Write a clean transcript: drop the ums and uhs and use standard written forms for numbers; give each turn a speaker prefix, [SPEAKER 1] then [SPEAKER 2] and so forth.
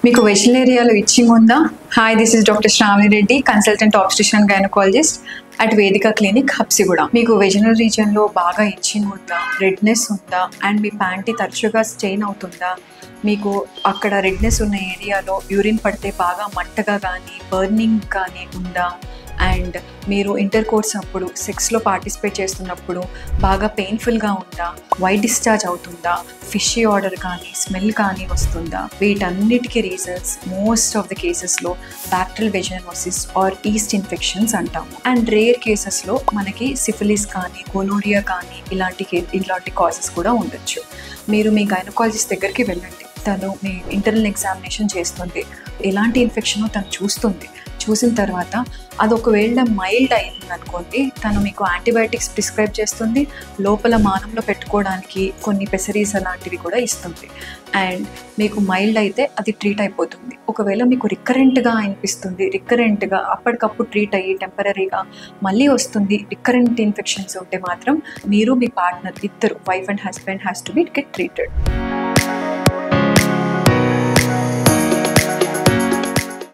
[SPEAKER 1] మీకు వెజినల్ ఏరియాలో ఇచ్చింగ్ ఉందా? Hi, this is doctor Sravani Reddy, consultant obstetrician gynaecologist at Vedika clinic, Habsiguda. మీకు వెజినల్ రీజియన్లో బాగా ఇచ్చింగ్ ఉందా, రెడ్నెస్ ఉందా, అండ్ మీ ప్యాంటీ తరచుగా స్టెయిన్ అవుతుందా, మీకు అక్కడ రెడ్నెస్ ఉన్న ఏరియాలో యూరిన్ పడితే బాగా మంటగా కానీ బర్నింగ్ కానీ ఉందా, అండ్ మీరు ఇంటర్ కోర్స్ అప్పుడు సెక్స్లో పార్టిసిపేట్ చేస్తున్నప్పుడు బాగా పెయిన్ఫుల్గా ఉందా, వైట్ డిశ్చార్జ్ అవుతుందా, ఫిషీ ఆర్డర్ కానీ స్మెల్ కానీ వస్తుందా, వీటన్నిటికీ రీజన్స్ మోస్ట్ ఆఫ్ ద కేసెస్లో bacterial vaginosis are east infections అంటాము. అండ్ రేర్ కేసెస్లో మనకి సిఫిలిస్ కానీ గోనోరియా కానీ ఇలాంటి కాజెస్ కూడా ఉండొచ్చు. మీరు మీ గైనకాలజిస్ట్ దగ్గరికి వెళ్ళండి. తను మీ ఇంటర్నల్ ఎగ్జామినేషన్ చేస్తుంది, ఎలాంటి ఇన్ఫెక్షనో తను చూసిన తర్వాత అది ఒకవేళ మైల్డ్ అయింది అనుకోండి, తను మీకు యాంటీబయాటిక్స్ ప్రిస్క్రైబ్ చేస్తుంది, లోపల మానంలో పెట్టుకోవడానికి కొన్ని పెసరీస్ అలాంటివి కూడా ఇస్తుంది. అండ్ మీకు మైల్డ్ అయితే అది ట్రీట్ అయిపోతుంది. ఒకవేళ మీకు రికరెంట్గా అనిపిస్తుంది, రికరెంట్గా అప్పటికప్పుడు ట్రీట్ అయ్యి టెంపరీగా మళ్ళీ వస్తుంది, రికరెంట్ ఇన్ఫెక్షన్స్ ఉంటే మాత్రం మీరు మీ పార్ట్నర్ ఇద్దరు wife and husband has to be get treated.